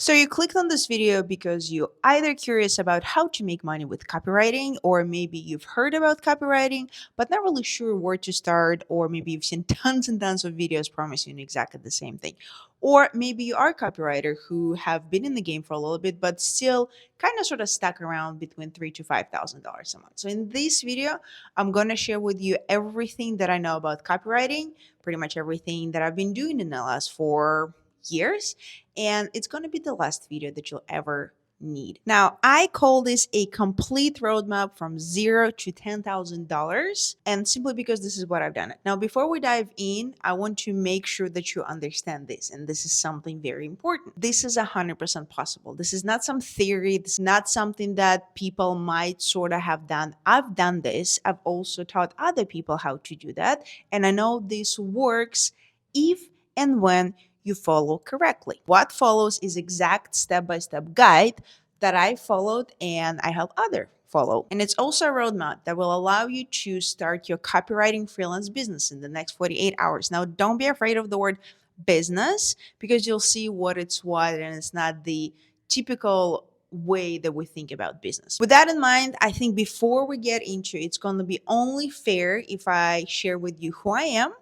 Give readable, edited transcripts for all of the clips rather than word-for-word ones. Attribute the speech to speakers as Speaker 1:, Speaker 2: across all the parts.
Speaker 1: So you clicked on this video because you're either curious about how to make money with copywriting, or maybe you've heard about copywriting, but not really sure where to start, or maybe you've seen tons and tons of videos promising exactly the same thing. Or maybe you are a copywriter who have been in the game for a little bit, but still kind of sort of stuck around between $3,000 to $5,000 a month. So in this video, I'm going to share with you everything that I know about copywriting, pretty much everything that I've been doing in the last 4 years, and it's going to be the last video that you'll ever need. Now, I call this a complete roadmap from zero to $10,000, and simply because this is what I've done. Now, before we dive in, I want to make sure that you understand this, and this is something very important. This is 100% possible. This is not some theory. This is not something that people might sort of have done. I've done this. I've also taught other people how to do that, and I know this works if and when you follow correctly. What follows is exact step-by-step guide that I followed and I help other follow. And it's also a roadmap that will allow you to start your copywriting freelance business in the next 48 hours. Now, don't be afraid of the word business, because you'll see what it's what, and it's not the typical way that we think about business. With that in mind, I think before we get into it, it's going to be only fair if I share with you who I am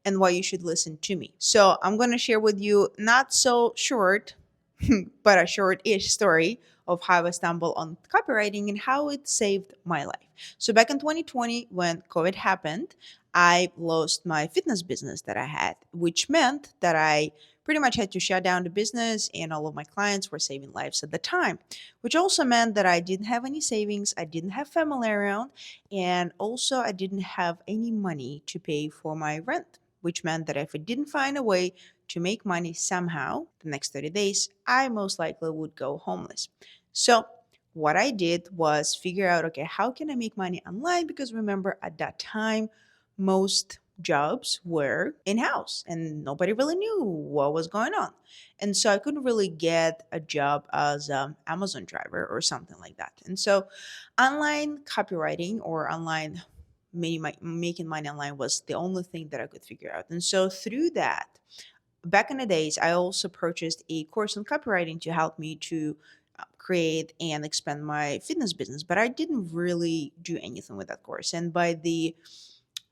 Speaker 1: and why you should listen to me. So I'm going to share with you not so short, but a short-ish story of how I stumbled on copywriting and how it saved my life. So back in 2020, when COVID happened, I lost my fitness business that I had, which meant that I pretty much had to shut down the business, and all of my clients were saving lives at the time, which also meant that I didn't have any savings, I didn't have family around, and also I didn't have any money to pay for my rent, which meant that if I didn't find a way to make money somehow the next 30 days, I most likely would go homeless. So what I did was figure out, okay, how can I make money online? Because remember, at that time, most jobs were in-house and nobody really knew what was going on. And so I couldn't really get a job as an Amazon driver or something like that. And so online copywriting or online making money online was the only thing that I could figure out. And so through that, back in the days, I also purchased a course on copywriting to help me to create and expand my fitness business, but I didn't really do anything with that course. And by the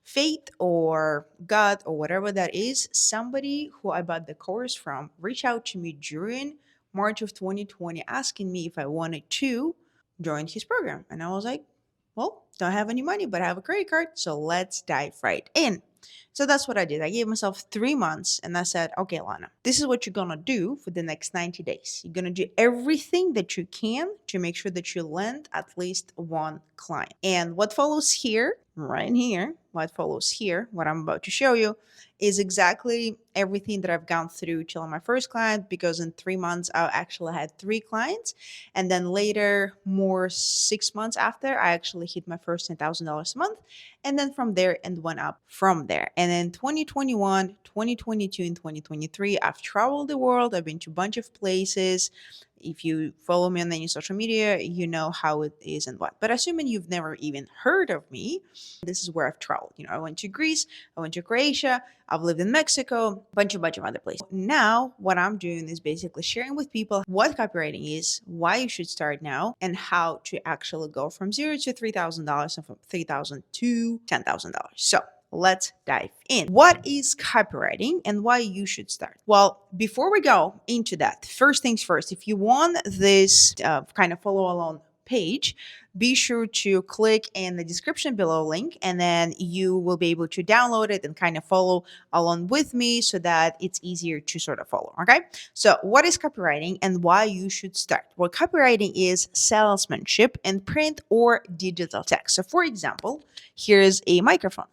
Speaker 1: fate or God or whatever that is, somebody who I bought the course from reached out to me during March of 2020 asking me if I wanted to join his program. And I was like, well, don't have any money, but I have a credit card. So let's dive right in. So that's what I did. I gave myself 3 months and I said, okay, Lana, this is what you're going to do for the next 90 days. You're going to do everything that you can to make sure that you land at least one client. And what follows here, right here, what I'm about to show you is exactly everything that I've gone through till my first client, because in 3 months, I actually had 3 clients. And then later, more 6 months after, I actually hit my first $10,000 a month. And then from there, and went up from there. And in 2021, 2022, and 2023, I've traveled the world. I've been to a bunch of places. If you follow me on any social media, you know how it is and what. But assuming you've never even heard of me, this is where I've traveled. I went to Greece, I went to Croatia, I've lived in Mexico, bunch of other places. Now, what I'm doing is basically sharing with people what copywriting is, why you should start now, and how to actually go from zero to $3,000 and from $3,000 to $10,000. So let's dive in. What is copywriting and why you should start? Well, before we go into that, first things first, if you want this kind of follow along page, be sure to click in the description below link, and then you will be able to download it and kind of follow along with me so that it's easier to sort of follow. Okay. So what is copywriting and why you should start? Well, copywriting is salesmanship in print or digital text. So for example, here's a microphone.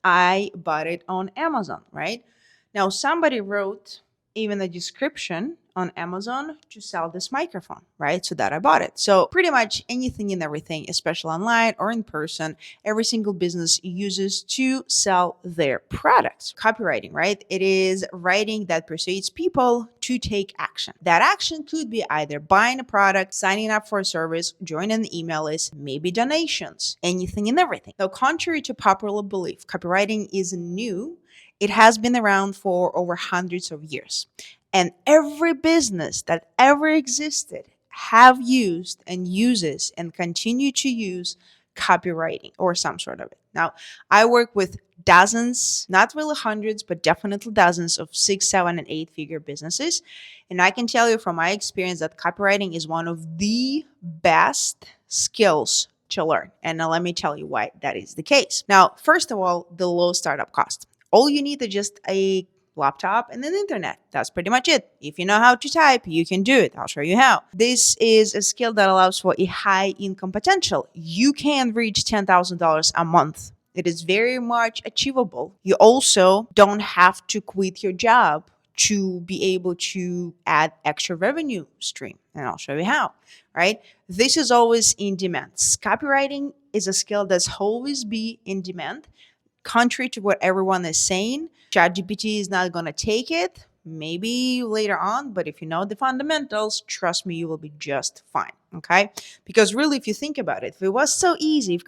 Speaker 1: I bought it on Amazon, right? Now, somebody wrote even a description on Amazon to sell this microphone, right? So that I bought it. So pretty much anything and everything, especially online or in person, every single business uses to sell their products. Copywriting, right? It is writing that persuades people to take action. That action could be either buying a product, signing up for a service, joining an email list, maybe donations, anything and everything. Now, contrary to popular belief, copywriting is new. It has been around for over hundreds of years. And every business that ever existed have used and uses and continue to use copywriting or some sort of it. Now, I work with dozens, not really hundreds, but definitely dozens of 6, 7, and 8 figure businesses. And I can tell you from my experience that copywriting is one of the best skills to learn. And now let me tell you why that is the case. Now, first of all, the low startup cost. All you need is just a laptop and an internet. That's pretty much it. If you know how to type, you can do it. I'll show you how. This is a skill that allows for a high income potential. You can reach $10,000 a month. It is very much achievable. You also don't have to quit your job to be able to add extra revenue stream. And I'll show you how, right? This is always in demand. Copywriting is a skill that's always be in demand. Contrary to what everyone is saying, ChatGPT is not going to take it. Maybe later on, but if you know the fundamentals, trust me, you will be just fine. Okay? Because really, if you think about it, if it was so easy, if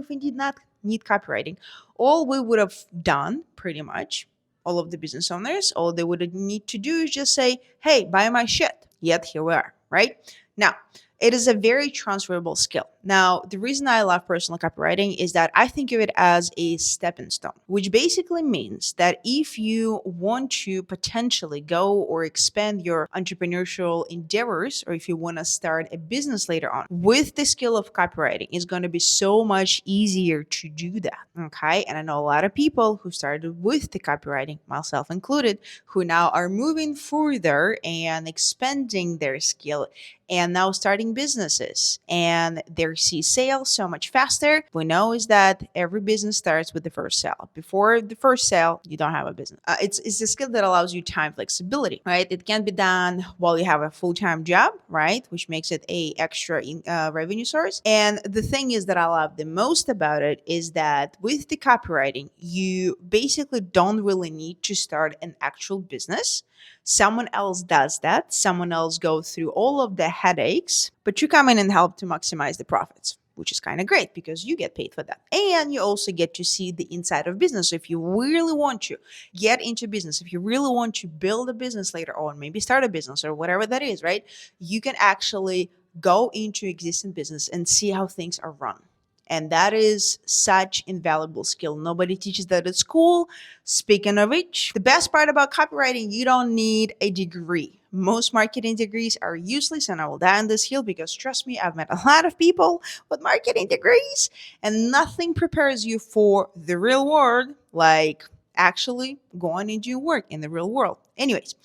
Speaker 1: we did not need copywriting, all we would have done pretty much, all of the business owners, all they would need to do is just say, hey, buy my shit. Yet here we are, right? Now, it is a very transferable skill. Now, the reason I love personal copywriting is that I think of it as a stepping stone, which basically means that if you want to potentially go or expand your entrepreneurial endeavors, or if you want to start a business later on, with the skill of copywriting, it's going to be so much easier to do that. Okay. And I know a lot of people who started with the copywriting, myself included, who now are moving further and expanding their skill and now starting businesses, and they see sales so much faster. We know is that every business starts with the first sale. Before the first sale, you don't have a business. It's a skill that allows you time flexibility, right? It can be done while you have a full-time job, right? Which makes it a extra revenue source. And the thing is that I love the most about it is that with the copywriting, you basically don't really need to start an actual business. Someone else does that. Someone else goes through all of the headaches, but you come in and help to maximize the profits, which is kind of great because you get paid for that. And you also get to see the inside of business. So if you really want to get into business, if you really want to build a business later on, maybe start a business or whatever that is, right? You can actually go into existing business and see how things are run. And that is such invaluable skill. Nobody teaches that at school. Speaking of which, the best part about copywriting, you don't need a degree. Most marketing degrees are useless, and I will die on this hill because trust me, I've met a lot of people with marketing degrees, and nothing prepares you for the real world like actually going and doing work in the real world. Anyways,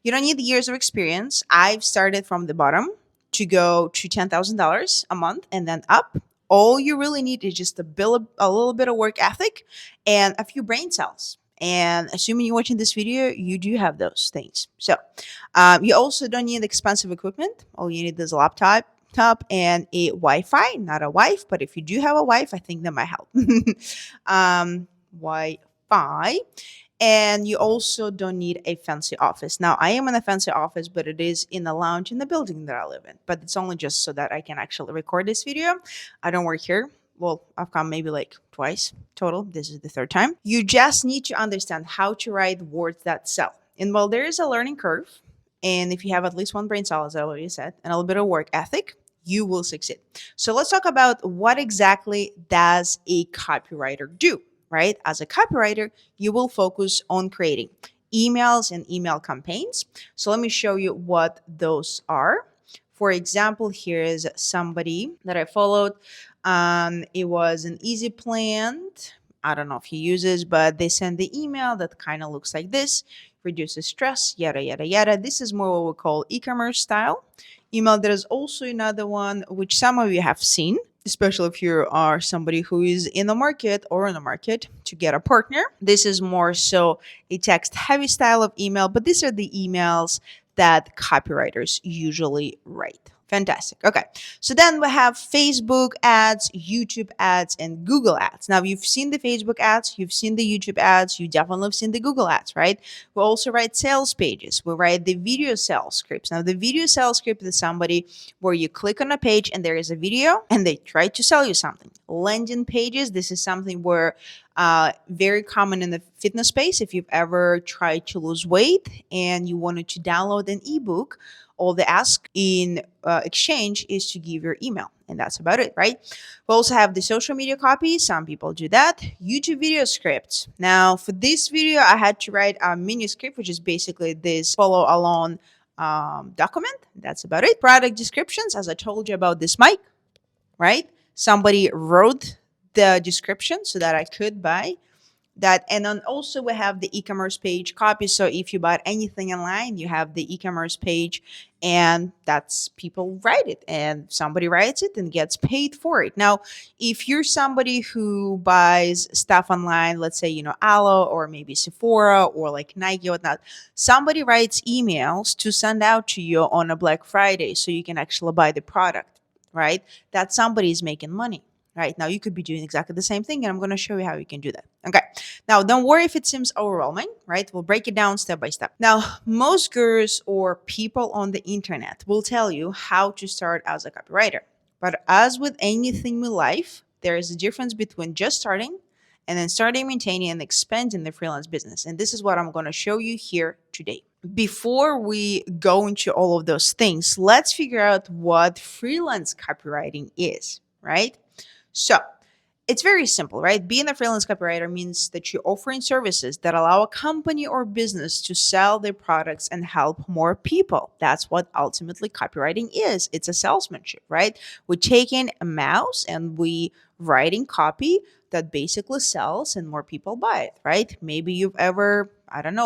Speaker 1: you don't need the years of experience. I've started from the bottom to go to $10,000 a month and then up. All you really need is just a little bit of work ethic and a few brain cells. And assuming you're watching this video, you do have those things. So you also don't need expensive equipment. All you need is a laptop and a Wi-Fi, not a wife, but if you do have a wife, I think that might help. Wi-Fi. And you also don't need a fancy office. Now, I am in a fancy office, but it is in a lounge in the building that I live in. But it's only just so that I can actually record this video. I don't work here. Well, I've come maybe like twice total. This is the third time. You just need to understand how to write words that sell. And while there is a learning curve, and if you have at least one brain cell, as I already said, and a little bit of work ethic, you will succeed. So let's talk about what exactly does a copywriter do? Right? As a copywriter, you will focus on creating emails and email campaigns. So let me show you what those are. For example, here is somebody that I followed. It was an easy plant. I don't know if he uses, but they send the email that kind of looks like this, reduces stress, yada, yada, yada. This is more what we call e-commerce style email. There is also another one, which some of you have seen, especially if you are somebody who is in the market or in the market to get a partner. This is more so a text heavy style of email, but these are the emails that copywriters usually write. Fantastic. Okay. So then we have Facebook ads, YouTube ads, and Google ads. Now, you've seen the Facebook ads, you've seen the YouTube ads, you definitely have seen the Google ads, right? We also write sales pages. We write the video sales scripts. Now, the video sales script is somebody where you click on a page and there is a video and they try to sell you something. Landing pages, this is something where very common in the fitness space. If you've ever tried to lose weight and you wanted to download an ebook, all the ask in exchange is to give your email, and that's about it, right? We also have the social media copy. Some people do that. YouTube video scripts. Now, for this video, I had to write a mini script, which is basically this follow along document. That's about it. Product descriptions, as I told you about this mic, right? Somebody wrote the description so that I could buy that. And then also we have the e-commerce page copy. So if you bought anything online, you have the e-commerce page, and that's people write it and somebody writes it and gets paid for it. Now, if you're somebody who buys stuff online, let's say, Aloe or maybe Sephora or like Nike or whatnot, somebody writes emails to send out to you on a Black Friday so you can actually buy the product, right? That somebody is making money. Right now, you could be doing exactly the same thing, and I'm going to show you how you can do that. Okay. Now, don't worry if it seems overwhelming, right? We'll break it down step by step. Now, most gurus or people on the internet will tell you how to start as a copywriter. But as with anything in life, there is a difference between just starting and then starting, maintaining, and expanding the freelance business. And this is what I'm going to show you here today. Before we go into all of those things, let's figure out what freelance copywriting is, right? So it's very simple, right? Being a freelance copywriter means that you're offering services that allow a company or business to sell their products and help more people. That's what ultimately copywriting is. It's a salesmanship, right? We're taking a mouse and we writing copy that basically sells and more people buy it, right? Maybe you've ever,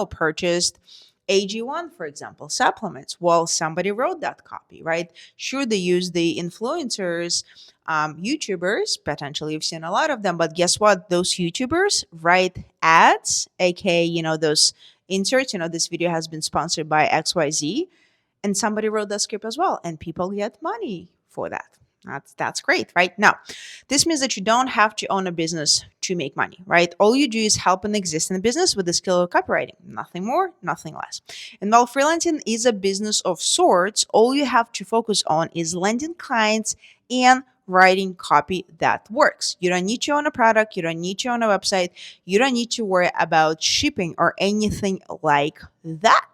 Speaker 1: purchased AG1, for example, supplements. Well, somebody wrote that copy, right? Sure, they use the influencers, YouTubers, potentially you've seen a lot of them, but guess what? Those YouTubers write ads, aka, those inserts, this video has been sponsored by XYZ, and somebody wrote that script as well, and people get money for that. That's great, right? Now, this means that you don't have to own a business to make money, right? All you do is help an existing business with the skill of copywriting. Nothing more, nothing less. And while freelancing is a business of sorts, all you have to focus on is landing clients and writing copy that works. You don't need to own a product. You don't need to own a website. You don't need to worry about shipping or anything like that.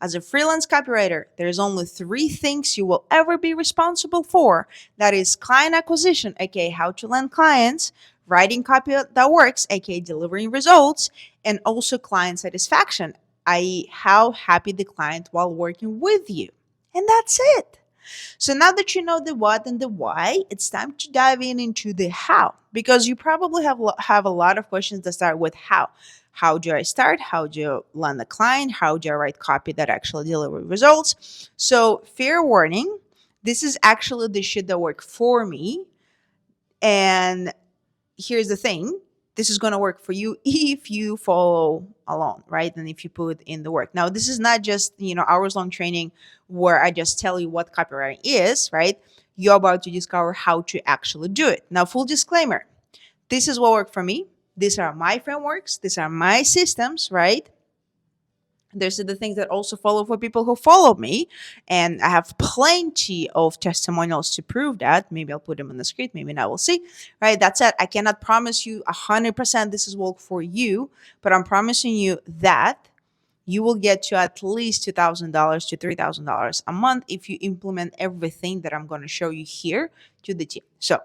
Speaker 1: As a freelance copywriter, there's only 3 things you will ever be responsible for. That is client acquisition, aka how to land clients, writing copy that works, aka delivering results, and also client satisfaction, i.e. how happy the client while working with you. And that's it. So now that you know the what and the why, it's time to dive into the how, because you probably have a lot of questions that start with how. How do I start? How do you land a client? How do I write copy that actually delivers results? So fair warning, this is actually the shit that worked for me. And here's the thing. This is going to work for you if you follow along, right? And if you put in the work. Now, this is not just, hours-long training where I just tell you what copywriting is, right? You're about to discover how to actually do it. Now, full disclaimer, this is what worked for me. These are my frameworks. These are my systems, right? There's the things that also follow for people who follow me. And I have plenty of testimonials to prove that. Maybe I'll put them in the script. Maybe not. We'll see, right? That's it. I cannot promise you 100% this is work for you, but I'm promising you that you will get to at least $2,000 to $3,000 a month if you implement everything that I'm going to show you here to the team. So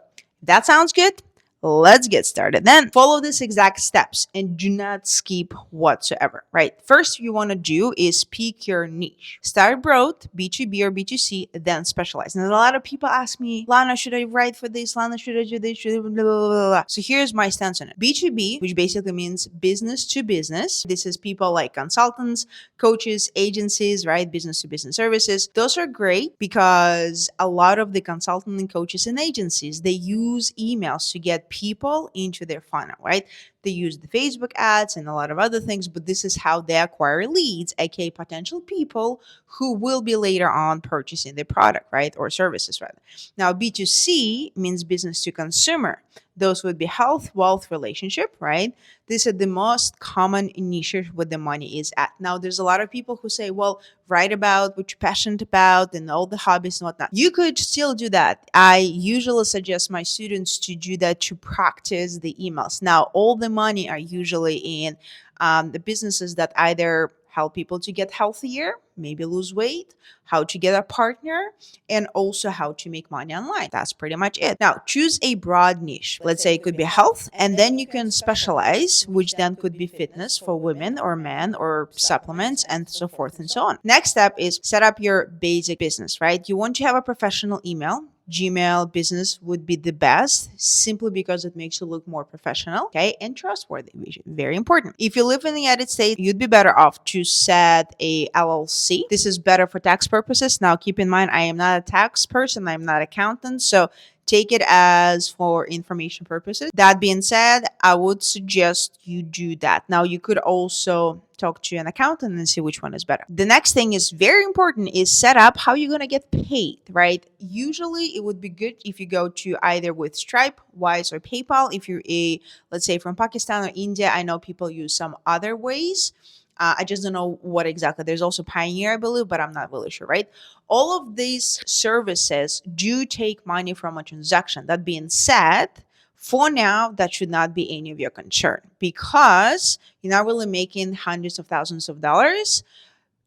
Speaker 1: that sounds good. Let's get started. Then follow these exact steps and do not skip whatsoever, right? First, you want to do is pick your niche. Start broad, B2B or B2C, then specialize. And a lot of people ask me, Lana, should I write for this? Lana, should I do this? Should I blah, blah, blah, blah. So here's my stance on it. B2B, which basically means business to business. This is people like consultants, coaches, agencies, right? Business to business services. Those are great because a lot of the consultant and coaches and agencies, they use emails to get people into their funnel, right? They use the Facebook ads and a lot of other things, but this is how they acquire leads, aka potential people who will be later on purchasing the product, right? Or services rather. Now, B2C means business to consumer. Those would be health, wealth, relationship, right? These are the most common niches where the money is at. Now, there's a lot of people who say, well, write about what you're passionate about and all the hobbies and whatnot. You could still do that. I usually suggest my students to do that to practice the emails. Now, all the money are usually in the businesses that either help people to get healthier, maybe lose weight, how to get a partner, and also how to make money online. That's pretty much it. Now, choose a broad niche. Let's say it could be health, and then you can specialize, which then could be fitness for women or men or supplements and so forth and so on. Next step is set up your basic business, right? You want to have a professional email. Gmail business would be the best simply because it makes you look more professional, okay, and trustworthy, which is very important. If you live in the United States, you'd be better off to set a LLC. This is better for tax purposes. Now, keep in mind, I am not a tax person, I'm not an accountant, so take it as for information purposes. That being said, I would suggest you do that. Now, you could also talk to an accountant and see which one is better. The next thing is very important is set up how you're going to get paid, right? Usually it would be good if you go to either with Stripe, Wise, or PayPal. If you're let's say from Pakistan or India, I know people use some other ways. I just don't know what exactly. There's also Pioneer, I believe, but I'm not really sure, right? All of these services do take money from a transaction. That being said, for now, that should not be any of your concern because you're not really making hundreds of thousands of dollars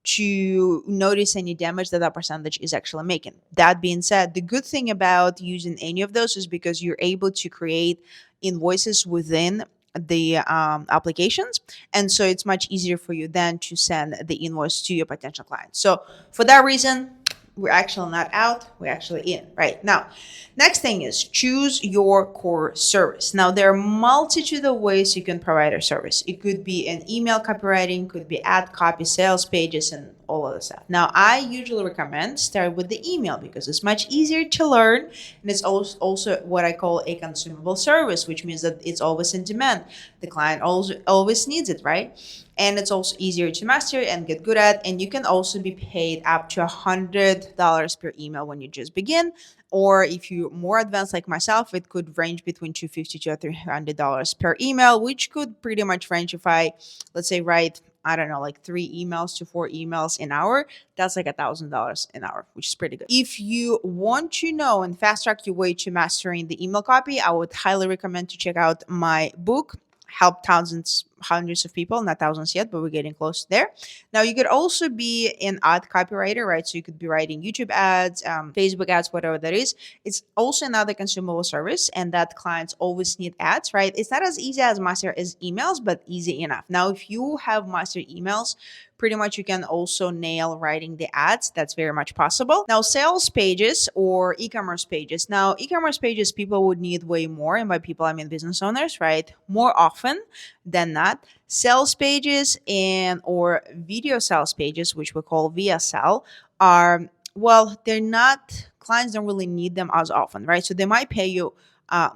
Speaker 1: to notice any damage that that percentage is actually making. That being said, the good thing about using any of those is because you're able to create invoices within the applications, and so it's much easier for you then to send the invoice to your potential client. So for that reason, we're actually not out, we're actually in. Right now, next thing is choose your core service. Now, there are multitude of ways you can provide a service. It could be an email copywriting, could be ad copy, sales pages, and all of the stuff. Now, I usually recommend start with the email because it's much easier to learn, and it's also what I call a consumable service, which means that it's always in demand. The client always needs it, right? And it's also easier to master and get good at. And you can also be paid up to $100 per email when you just begin. Or if you're more advanced like myself, it could range between $250 to $300 per email, which could pretty much range if I, let's say, write, I don't know, like 3 emails to 4 emails an hour. That's like $1,000 an hour, which is pretty good. If you want to know and fast track your way to mastering the email copy, I would highly recommend to check out my book, Help Thousands, Hundreds of People, not thousands yet, but we're getting close there. Now, you could also be an ad copywriter, right? So you could be writing YouTube ads, Facebook ads, whatever that is. It's also another consumable service, and that clients always need ads, right? It's not as easy as master as emails, but easy enough. Now, if you have mastered emails, pretty much you can also nail writing the ads. That's very much possible. Now, sales pages or e-commerce pages. Now, e-commerce pages, people would need way more. And by people, I mean business owners, right? More often than not. Sales pages and or video sales pages, which we call VSL, are, well, they're not, clients don't really need them as often, right? So they might pay you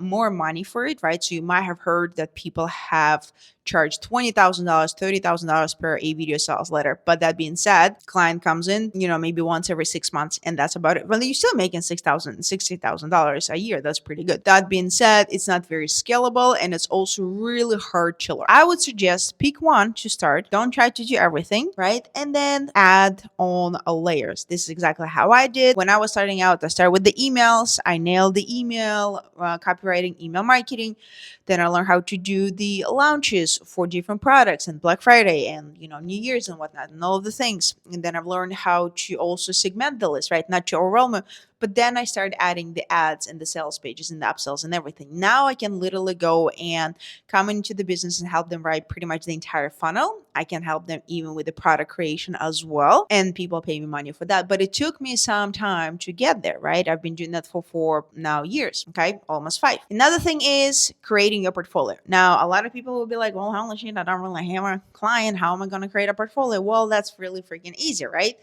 Speaker 1: more money for it, right? So you might have heard that people have charged $20,000, $30,000 per a video sales letter. But that being said, client comes in, maybe once every 6 months, and that's about it. Well, you're still making $6,000, $60,000 a year. That's pretty good. That being said, it's not very scalable, and it's also really hard to learn. I would suggest pick one to start. Don't try to do everything, right? And then add on layers. This is exactly how I did when I was starting out. I started with the emails. I nailed the email copywriting, email marketing. Then I learned how to do the launches for different products and Black Friday and New Year's and whatnot and all of the things. And then I've learned how to also segment the list, right? Not to overwhelm it. But then I started adding the ads and the sales pages and the upsells and everything. Now I can literally go and come into the business and help them write pretty much the entire funnel. I can help them even with the product creation as well. And people pay me money for that. But it took me some time to get there, right? I've been doing that for 4 now years, okay? Almost 5. Another thing is creating your portfolio. Now, a lot of people will be like, well, holy shit, I don't really have a client. How am I going to create a portfolio? Well, that's really freaking easy, right?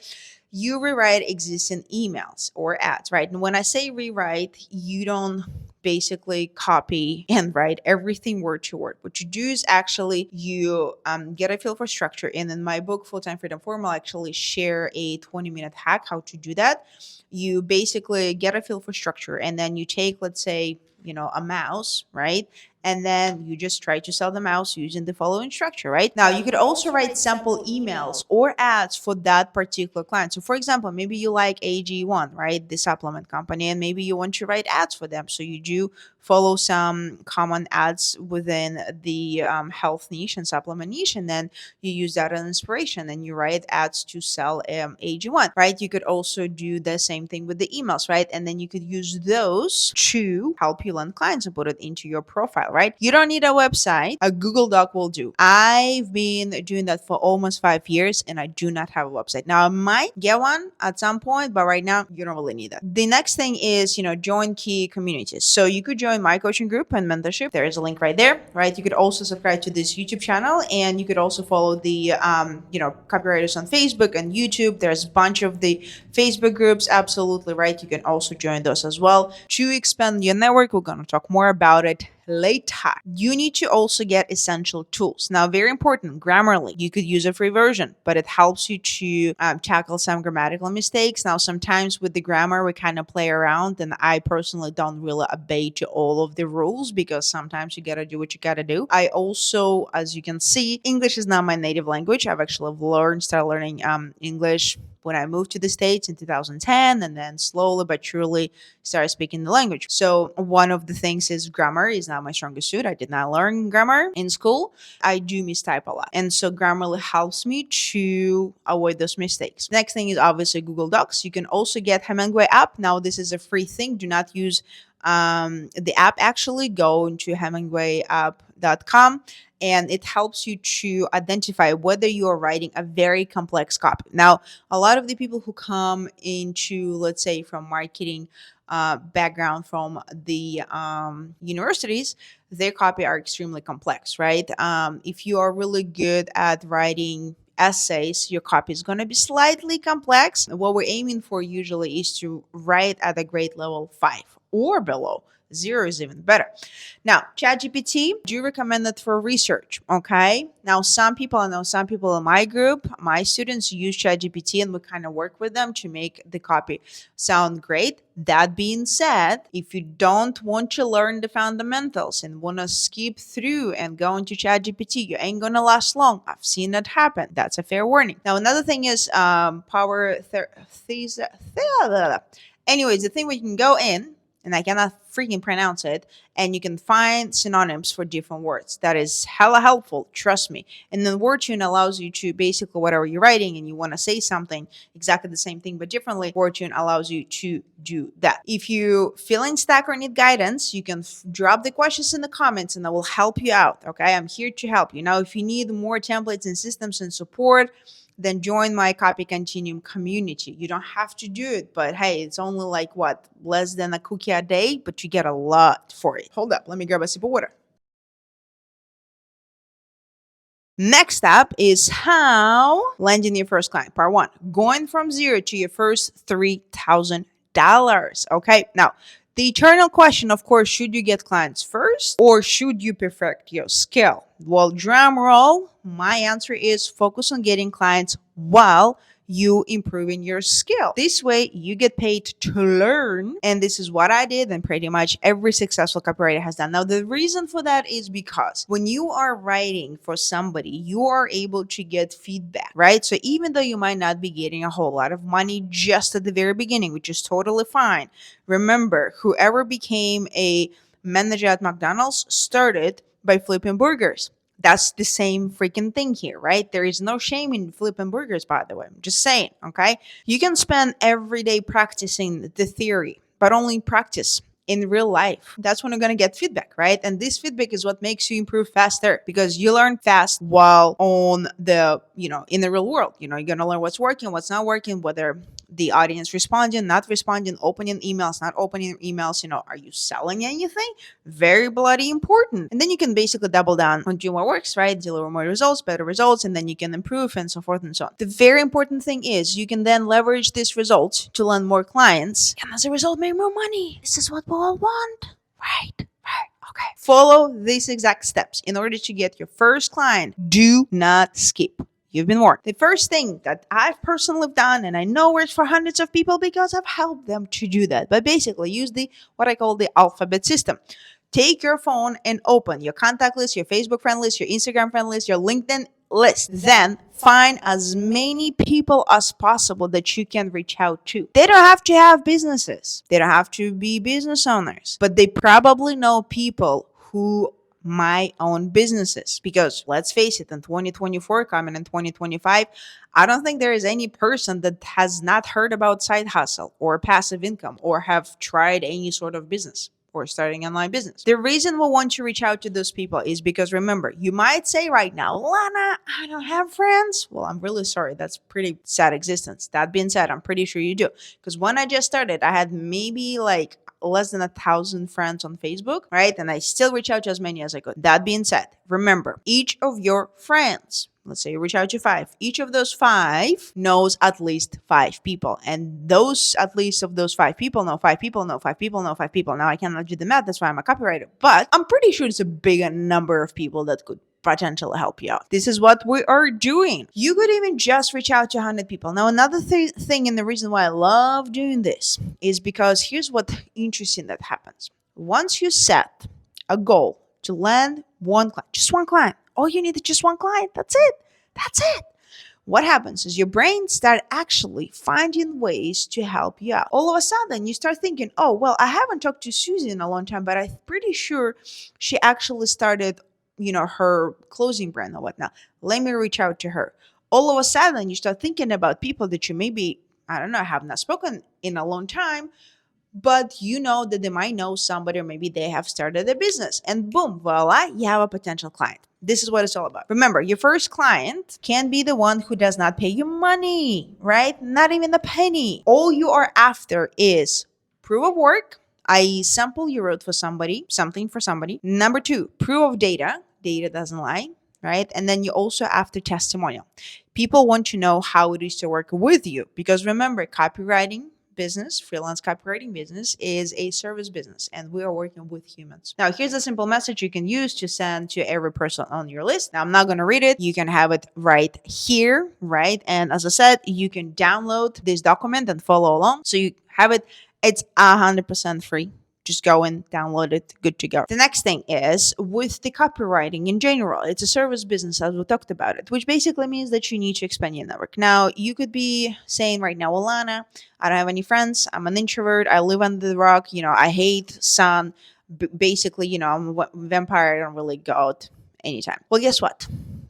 Speaker 1: You rewrite existing emails or ads, right? And when I say rewrite, you don't basically copy and write everything word to word. What you do is actually you get a feel for structure. And in my book, Full Time Freedom Formula, I actually share a 20-minute hack how to do that. You basically get a feel for structure, and then you take, let's say, a mouse, right? And then you just try to sell the mouse using the following structure, right? Now, you could also write sample emails or ads for that particular client. So, for example, maybe you like AG1, right? The supplement company, and maybe you want to write ads for them. So, you do follow some common ads within the health niche and supplement niche, and then you use that as inspiration and you write ads to sell AG1, right? You could also do the same thing with the emails, right? And then you could use those to help you land clients and put it into your profile, right? You don't need a website. A Google Doc will do. I've been doing that for almost 5 years and I do not have a website. Now, I might get one at some point, but right now you don't really need that. The next thing is, join key communities. So you could join my coaching group and mentorship. There is a link right there, right? You could also subscribe to this YouTube channel, and you could also follow the, copywriters on Facebook and YouTube. There's a bunch of the Facebook groups. Absolutely, right? You can also join those as well. To expand your network, we're going to talk more about it later. You need to also get essential tools. Now, very important, Grammarly. You could use a free version, but it helps you to tackle some grammatical mistakes. Now, sometimes with the grammar, we kind of play around, and I personally don't really obey to all of the rules because sometimes you got to do what you got to do. I also, as you can see, English is not my native language. I've actually started learning English when I moved to the States in 2010, and then slowly but surely started speaking the language. So one of the things is grammar is not my strongest suit. I did not learn grammar in school. I do mistype a lot. And so Grammarly helps me to avoid those mistakes. Next thing is obviously Google Docs. You can also get Hemingway app. Now, this is a free thing. Do not use the app. Actually go into hemingwayapp.com, and it helps you to identify whether you are writing a very complex copy. Now, a lot of the people who come into, let's say, from marketing background from the universities, their copy are extremely complex, right? If you are really good at writing essays, your copy is going to be slightly complex. What we're aiming for usually is to write at a grade level 5 or below. 0 is even better. Now, ChatGPT, do recommend it for research, okay? Now, I know some people in my group, my students use ChatGPT, and we kind of work with them to make the copy sound great. That being said, if you don't want to learn the fundamentals and want to skip through and go into ChatGPT, you ain't gonna last long. I've seen that happen. That's a fair warning. Now, another thing is anyways, the thing where you can go in, and I cannot freaking pronounce it, and you can find synonyms for different words. That is hella helpful, trust me. And then WordTune allows you to basically, whatever you're writing and you want to say something exactly the same thing but differently, WordTune allows you to do that. If you feeling stuck or need guidance, you can drop the questions in the comments and I will help you out, okay? I'm here to help you. Now, if you need more templates and systems and support, then join my Copy Continuum community. You don't have to do it, but hey, it's only like less than a cookie a day, but you get a lot for it. Hold up, let me grab a sip of water. Next up is how landing your first client. Part 1, going from 0 to your first $3,000. Okay, now the eternal question, of course, should you get clients first or should you perfect your skill? Well, drum roll, my answer is focus on getting clients while you improving your skill. This way you get paid to learn, and this is what I did and pretty much every successful copywriter has done. Now, the reason for that is because when you are writing for somebody, you are able to get feedback, right? So even though you might not be getting a whole lot of money just at the very beginning, which is totally fine, remember, whoever became a manager at McDonald's started by flipping burgers. That's the same freaking thing here, right? There is no shame in flipping burgers, by the way. I'm just saying, okay? You can spend every day practicing the theory, but only practice in real life. That's when you're going to get feedback, right? And this feedback is what makes you improve faster because you learn fast while on the, in the real world. You're going to learn what's working, what's not working, whether the audience responding, not responding, opening emails, not opening emails, are you selling anything? Very bloody important. And then you can basically double down on doing what works, right? Deliver more results, better results, and then you can improve and so forth and so on. The very important thing is you can then leverage these results to land more clients and as a result make more money. This is what we all want, Right. Right. Okay. Follow these exact steps in order to get your first client. Do not skip. You've been warned. The first thing that I've personally done, and I know works for hundreds of people because I've helped them to do that, but basically use the what I call the alphabet system. Take your phone and open your contact list, your Facebook friend list, your Instagram friend list, your LinkedIn list. Then find as many people as possible that you can reach out to. They don't have to have businesses, they don't have to be business owners, but they probably know people who might own businesses. Because let's face it, in 2024, coming in 2025, I don't think there is any person that has not heard about side hustle or passive income or have tried any sort of business or starting online business. The reason we want to reach out to those people is because, remember, you might say right now, Lana, I don't have friends. Well, I'm really sorry. That's pretty sad existence. That being said, I'm pretty sure you do. Because when I just started, I had maybe like less than 1,000 friends on Facebook, right? And I still reach out to as many as I could. That being said, remember, each of your friends, let's say you reach out to 5, each of those 5 knows at least 5 people. And those, at least of those 5 people, know 5 people, know 5 people, know 5 people. Now I cannot do the math, that's why I'm a copywriter. But I'm pretty sure it's a big number of people that could potentially help you out. This is what we are doing. You could even just reach out to 100 people. Now, another thing, and the reason why I love doing this is because here's what interesting that happens. Once you set a goal to land one client, just one client, all you need is just one client. That's it. That's it. What happens is your brain start actually finding ways to help you out. All of a sudden, you start thinking, oh, well, I haven't talked to Susie in a long time, but I'm pretty sure she actually started her clothing brand or whatnot. Let me reach out to her. All of a sudden, you start thinking about people that you maybe, I don't know, have not spoken in a long time, but you know that they might know somebody or maybe they have started a business. And boom, voila, you have a potential client. This is what it's all about. Remember, your first client can be the one who does not pay you money, right? Not even a penny. All you are after is proof of work, i.e. sample you wrote for somebody, something for somebody. Number 2, proof of data. Data doesn't lie, right? And then you also after testimonial. People want to know how it is to work with you because remember, copywriting business, freelance copywriting business is a service business and we are working with humans. Now, here's a simple message you can use to send to every person on your list. Now, I'm not going to read it. You can have it right here, right? And as I said, you can download this document and follow along. So you have it. It's 100% free. Just go and download it. Good to go. The next thing is with the copywriting in general. It's a service business as we talked about it, which basically means that you need to expand your network. Now, you could be saying right now, Alana, I don't have any friends. I'm an introvert. I live under the rock. I hate sun. Basically, I'm a vampire. I don't really go out anytime. Well, guess what?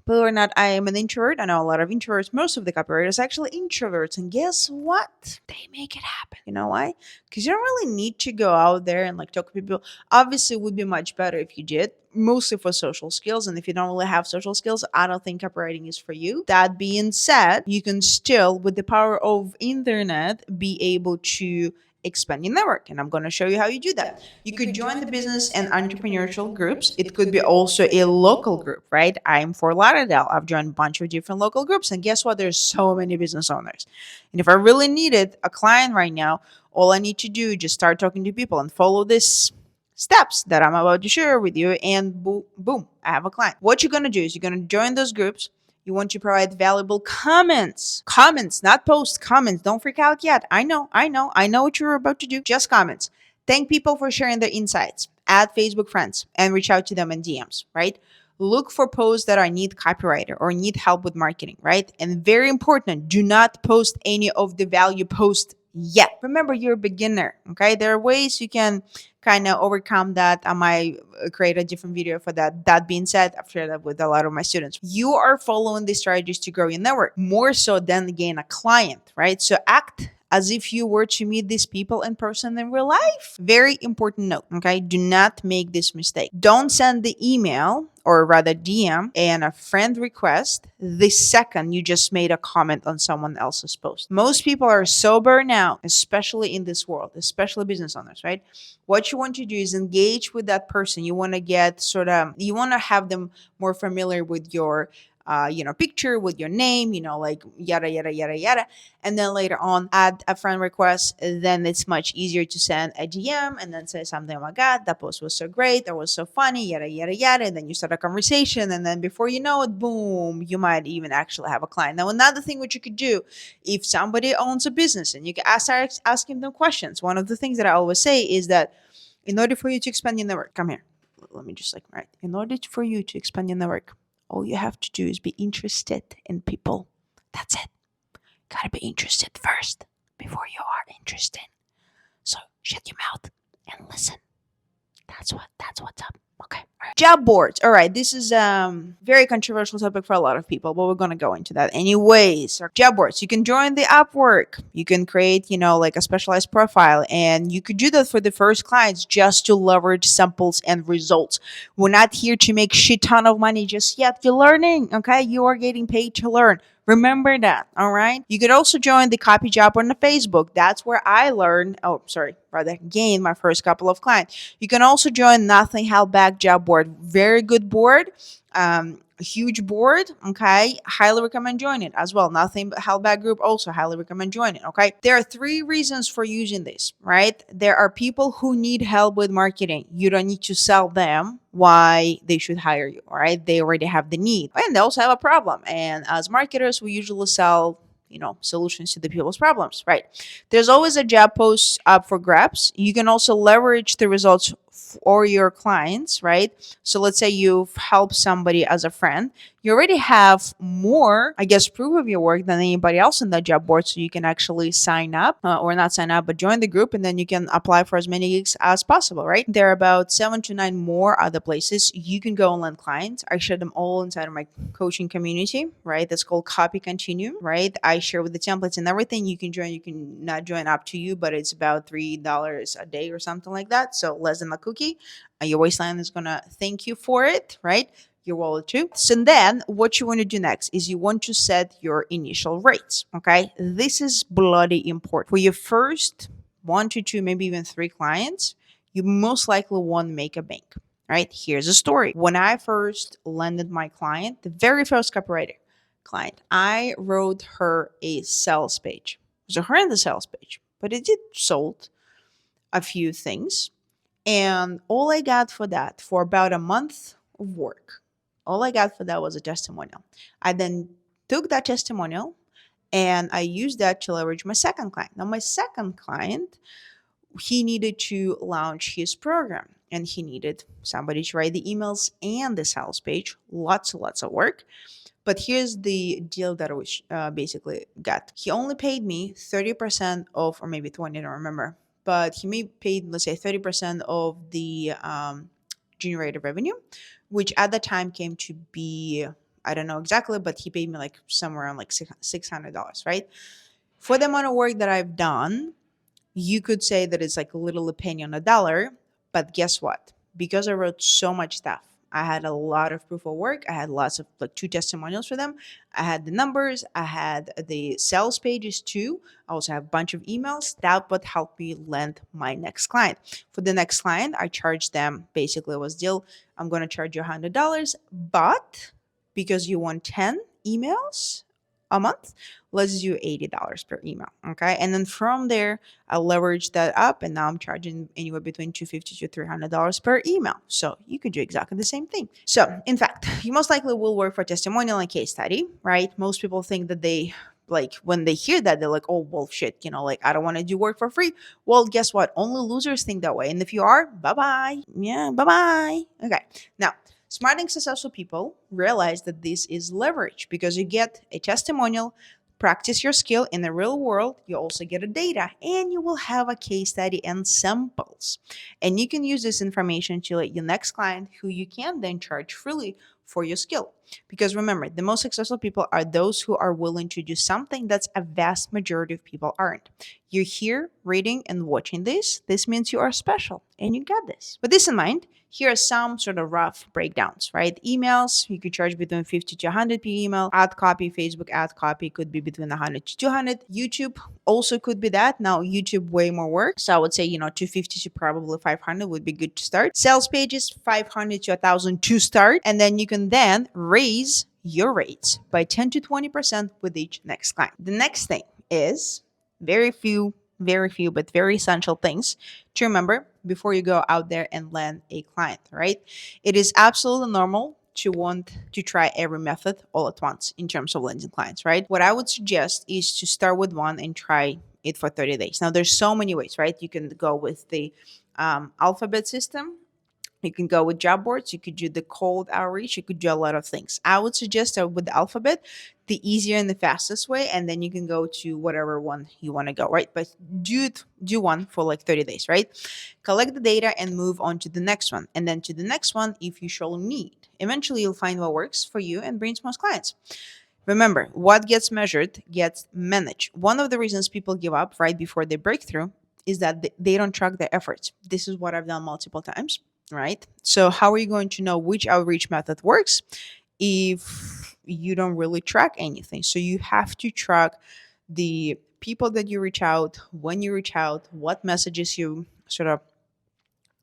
Speaker 1: Believe it or not, I am an introvert. I know a lot of introverts. Most of the copywriters are actually introverts. And guess what? They make it happen. You know why? Because you don't really need to go out there and talk to people. Obviously, it would be much better if you did, mostly for social skills. And if you don't really have social skills, I don't think copywriting is for you. That being said, you can still, with the power of internet, be able to expand your network. And I'm going to show you how you do that. You could join the business and entrepreneurial groups. It could be also a local group, right? I'm Fort Lauderdale. I've joined a bunch of different local groups. And guess what? There's so many business owners. And if I really needed a client right now, all I need to do is just start talking to people and follow these steps that I'm about to share with you. And boom, I have a client. What you're going to do is you're going to join those groups. You want to provide valuable comments, not posts, comments. Don't freak out yet. I know what you're about to do. Just comments. Thank people for sharing their insights. Add Facebook friends and reach out to them in DMs, right? Look for posts that are need copywriter or need help with marketing, right? And very important, do not post any of the value posts yet. Remember, you're a beginner, okay? There are ways you can kind of overcome that. I might create a different video for that. That being said, I've shared that with a lot of my students. You are following these strategies to grow your network more so than gain a client, right? So act as if you were to meet these people in person in real life. Very important note, okay? Do not make this mistake. Don't send the email or rather DM and a friend request the second you just made a comment on someone else's post. Most people are so burned out, especially in this world, especially business owners, right? What you want to do is engage with that person. You want to get you want to have them more familiar with your picture with your name, like yada, yada, yada, yada. And then later on, add a friend request. Then it's much easier to send a DM and then say something, oh my God, that post was so great. That was so funny, yada, yada, yada. And then you start a conversation. And then before you know it, boom, you might even actually have a client. Now, another thing what you could do, if somebody owns a business and you can start asking them questions, one of the things that I always say is that in order for you to expand your network, come here. Let me just right. In order for you to expand your network, all you have to do is be interested in people. That's it. Gotta be interested first before you are interested. So shut your mouth and listen. That's what's up. Okay. All right. Job boards. All right. This is very controversial topic for a lot of people, but we're gonna go into that anyways. Job boards. You can join the Upwork. You can create, like a specialized profile, and you could do that for the first clients just to leverage samples and results. We're not here to make shit ton of money just yet. You're learning. Okay, you are getting paid to learn. Remember that, all right? You could also join the copy job on the Facebook. That's where I learned, gained my first couple of clients. You can also join Nothing Held Back job board. Very good board. Huge board. Okay. Highly recommend joining it as well. Nothing Held Back group, also highly recommend joining. Okay. There are 3 reasons for using this, right? There are people who need help with marketing. You don't need to sell them why they should hire you. All right. They already have the need and they also have a problem. And as marketers, we usually sell solutions to the people's problems, right? There's always a job post up for grabs. You can also leverage the results for your clients, right? So let's say you've helped somebody as a friend. You already have more, I guess, proof of your work than anybody else in that job board. So you can actually sign up or not sign up, but join the group, and then you can apply for as many gigs as possible, right? There are about 7 to 9 more other places you can go and land clients. I share them all inside of my coaching community, right? That's called Copy Continue, right? I share with the templates and everything. You can join, you can not join, up to you, but it's about $3 a day or something like that. So less than a cookie. Your waistline is going to thank you for it, right? Your wallet too. So then what you want to do next is you want to set your initial rates. Okay. This is bloody important. For your first 1 to 2, maybe even 3 clients, you most likely won't make a bank. Right. Here's a story. When I first landed my client, the very first copywriter client, I wrote her a sales page. It was a horrendous sales page, but it did sold a few things. And all I got for that, for about a month of work, all I got for that was a testimonial. I then took that testimonial and I used that to leverage my second client. Now, my second client, he needed to launch his program and he needed somebody to write the emails and the sales page. Lots of work. But here's the deal that I was basically got. He only paid me 30% of, or maybe 20, I don't remember. But he may paid, let's say, 30% of the generated revenue, which at the time came to be, I don't know exactly, but he paid me like somewhere around like $600, right? For the amount of work that I've done, you could say that it's like a little penny on a dollar, but guess what? Because I wrote so much stuff, I had a lot of proof of work. I had lots of 2 testimonials for them. I had the numbers. I had the sales pages too. I also have a bunch of emails. That would help me land my next client. For the next client, I charged them, basically it was deal, I'm going to charge you $100, but because you want 10 emails a month, let's do $80 per email. Okay. And then from there, I leverage that up and now I'm charging anywhere between $250 to $300 per email. So you could do exactly the same thing. So in fact, you most likely will work for testimonial and case study, right? Most people think that when they hear that, they're like, oh, well, shit, I don't want to do work for free. Well, guess what? Only losers think that way. And if you are, bye-bye. Yeah, bye-bye. Okay. Now, smart and successful people realize that this is leverage because you get a testimonial, practice your skill in the real world. You also get a data and you will have a case study and samples. And you can use this information to let your next client who you can then charge freely for your skill. Because remember, the most successful people are those who are willing to do something that's a vast majority of people aren't. You're here reading and watching this. This means you are special and you got this. With this in mind, here are some sort of rough breakdowns, right? Emails, you could charge between 50 to 100 per email. Ad copy, Facebook ad copy could be between 100 to 200. YouTube also could be that. Now, YouTube way more work. So I would say, 250 to probably 500 would be good to start. Sales pages, 500 to 1,000 to start. And then you can can then raise your rates by 10 to 20% with each next client. The next thing is very few, but very essential things to remember before you go out there and land a client, right? It is absolutely normal to want to try every method all at once in terms of landing clients, right? What I would suggest is to start with one and try it for 30 days. Now, there's so many ways, right? You can go with the alphabet system. You can go with job boards. You could do the cold outreach. You could do a lot of things. I would suggest that with the alphabet, the easier and the fastest way, and then you can go to whatever one you want to go, right? But do one for like 30 days, right? Collect the data and move on to the next one. And then to the next one if you surely need. Eventually, you'll find what works for you and brings most clients. Remember, what gets measured gets managed. One of the reasons people give up right before they break through is that they don't track their efforts. This is what I've done multiple times, right? So, how are you going to know which outreach method works if you don't really track anything? So, you have to track the people that you reach out, when you reach out, what messages you sort of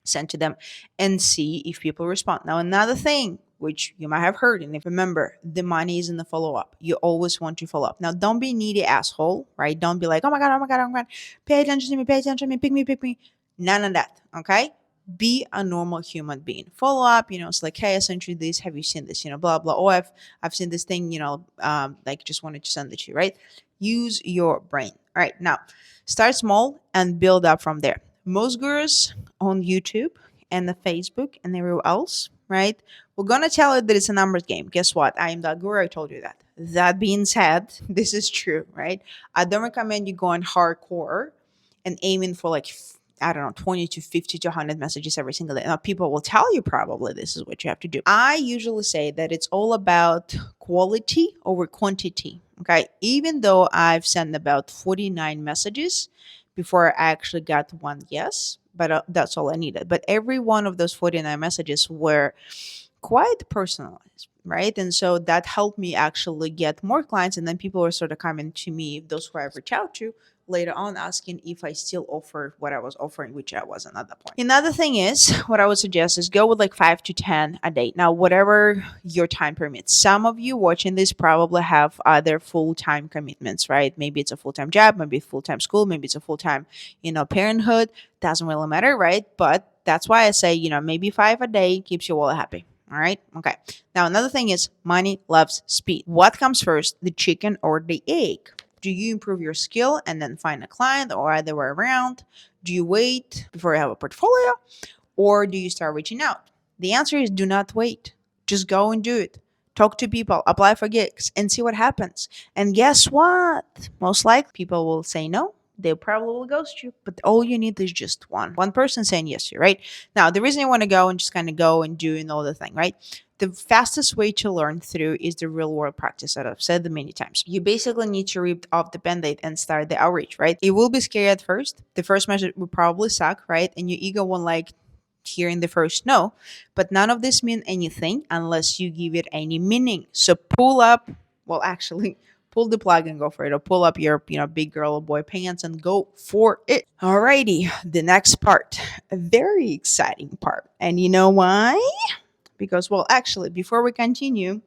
Speaker 1: send to them, and see if people respond. Now, another thing which you might have heard, and if remember, the money is in the follow up. You always want to follow up. Now, don't be needy asshole, right? Don't be like, oh my god, oh my god, oh my god, pay attention to me, pay attention to me, pick me, pick me. None of that, okay? Be a normal human being. Follow up, it's like, hey, I sent you this. Have you seen this? Blah blah. Oh, I've seen this thing. Like just wanted to send it to you, right? Use your brain. All right, now start small and build up from there. Most gurus on YouTube and the Facebook and everywhere else, right? We're gonna tell you that it's a numbers game. Guess what? I am that guru. I told you that. That being said, this is true, right? I don't recommend you going hardcore and aiming for like I don't know, 20 to 50 to 100 messages every single day. Now, people will tell you probably this is what you have to do. I usually say that it's all about quality over quantity. Okay. Even though I've sent about 49 messages before I actually got one yes, but that's all I needed. But every one of those 49 messages were quite personalized, right? And so that helped me actually get more clients. And then people were sort of coming to me, those who I've reached out to, later on asking if I still offer what I was offering, which I wasn't at that point. Another thing is, what I would suggest is go with like 5 to 10 a day. Now, whatever your time permits. Some of you watching this probably have other full-time commitments, right? Maybe it's a full-time job, maybe it's full-time school, maybe it's a full-time, parenthood. Doesn't really matter, right? But that's why I say, maybe 5 a day keeps your wallet happy. All right. Okay. Now, another thing is money loves speed. What comes first, the chicken or the egg? Do you improve your skill and then find a client, or other way around? Do you wait before you have a portfolio, or do you start reaching out? The answer is do not wait. Just go and do it. Talk to people, apply for gigs, and see what happens. And guess what? Most likely people will say no. They probably will ghost you, but all you need is just one person saying yes to you, right? Now, the reason you want to go and just kind of go and do and all the thing, right? The fastest way to learn through is the real world practice that I've said many times. You basically need to rip off the band-aid and start the outreach, right? It will be scary at first. The first message will probably suck, right? And your ego won't like hearing the first no, but none of this mean anything unless you give it any meaning. So pull the plug and go for it, or pull up your big girl or boy pants and go for it. Alrighty, the next part, a very exciting part. And you know why? Because, well, actually, before we continue,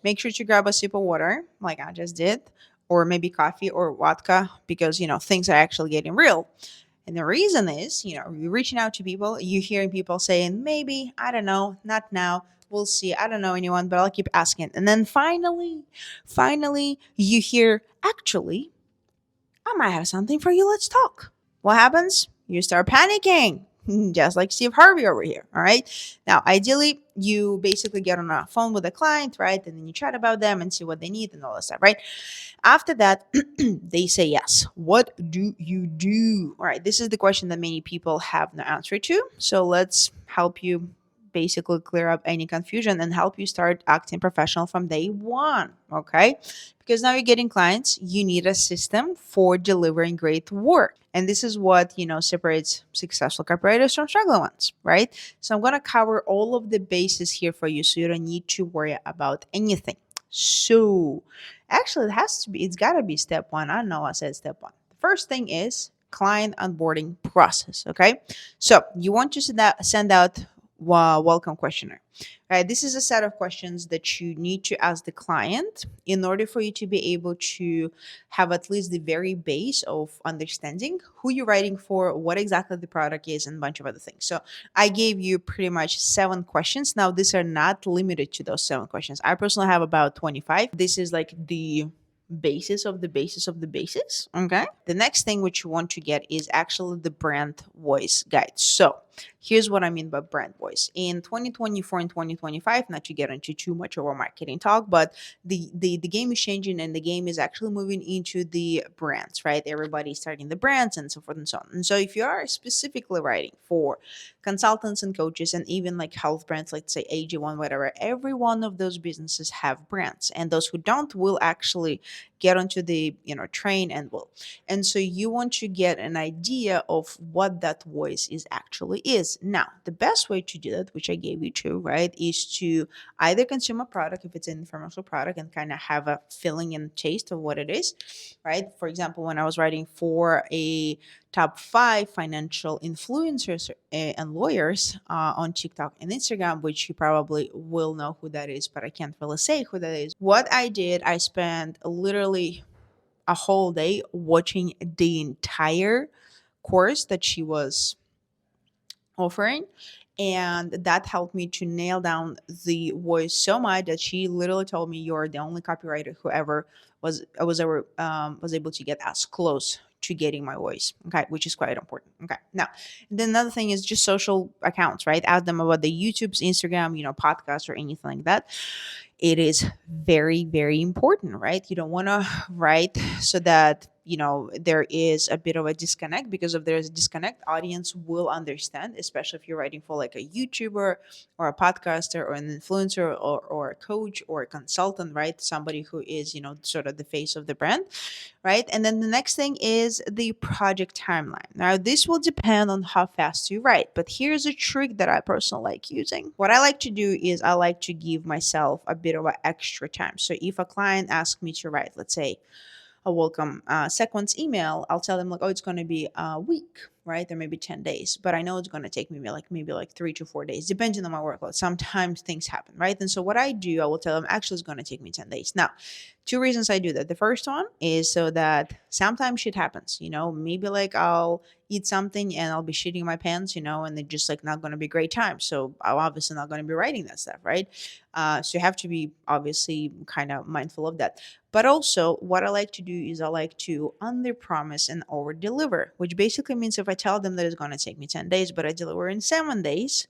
Speaker 1: make sure to grab a sip of water like I just did, or maybe coffee or vodka, because things are actually getting real. And the reason is, you're reaching out to people, you're hearing people saying, maybe, I don't know, not now, we'll see, I don't know anyone, but I'll keep asking. And then finally, you hear, actually, I might have something for you, let's talk. What happens? You start panicking, just like Steve Harvey over here, all right? Now, ideally, you basically get on a phone with a client, right? And then you chat about them and see what they need and all that stuff, right? After that, they say yes. What do you do? All right, this is the question that many people have no answer to. So let's help you basically clear up any confusion and help you start acting professional from day one, okay? Because now you're getting clients, you need a system for delivering great work. And this is what, separates successful copywriters from struggling ones, right? So I'm going to cover all of the bases here for you so you don't need to worry about anything. So actually it's got to be step one. I know I said step one. The first thing is client onboarding process, okay? So you want to send out welcome questionnaire. Right, this is a set of questions that you need to ask the client in order for you to be able to have at least the very base of understanding who you're writing for, what exactly the product is, and a bunch of other things. So I gave you pretty much 7 questions. Now, these are not limited to those 7 questions. I personally have about 25. This is like the basis of the basis of the basis. Okay. The next thing which you want to get is actually the brand voice guide. So here's what I mean by brand voice. In 2024 and 2025, not to get into too much of a marketing talk, but the game is changing and the game is actually moving into the brands, right? Everybody's starting the brands and so forth and so on. And so if you are specifically writing for consultants and coaches and even like health brands, like say AG1, whatever, every one of those businesses have brands. And those who don't will actually get onto the train and will. And so you want to get an idea of what that voice is actually is. Now, the best way to do that, which I gave you too, right, is to either consume a product if it's an infomercial product and kind of have a feeling and taste of what it is, right? For example, when I was writing for a top 5 financial influencers and lawyers on TikTok and Instagram, which you probably will know who that is, but I can't really say who that is. What I did, I spent literally a whole day watching the entire course that she was offering, and that helped me to nail down the voice so much that she literally told me, you're the only copywriter who ever was able to get as close to getting my voice. Okay, which is quite important. Okay, now then another thing is just social accounts, right? Ask them about the YouTube's, Instagram, podcasts or anything like that. It is very, very important, right? You don't want to write so that there is a bit of a disconnect, because if there's a disconnect, audience will understand, especially if you're writing for like a YouTuber or a podcaster or an influencer or a coach or a consultant, right? Somebody who is sort of the face of the brand, right? And then the next thing is the project timeline. Now, this will depend on how fast you write, but here's a trick that I personally like using. What I like to do is I like to give myself a bit of an extra time. So if a client asks me to write, let's say, a welcome sequence email, I'll tell them like, oh, it's going to be a week, right? There may be 10 days, but I know it's going to take me maybe 3 to 4 days, depending on my workload. Sometimes things happen, right? And so what I do, I will tell them actually it's going to take me 10 days. Now, 2 reasons I do that. The first one is so that sometimes shit happens, maybe like I'll eat something and I'll be shitting my pants, and it's just like not going to be a great time. So I'm obviously not going to be writing that stuff, right? So you have to be obviously kind of mindful of that. But also, what I like to do is I like to under promise and over deliver, which basically means if I tell them that it's going to take me 10 days, but I deliver in 7 days,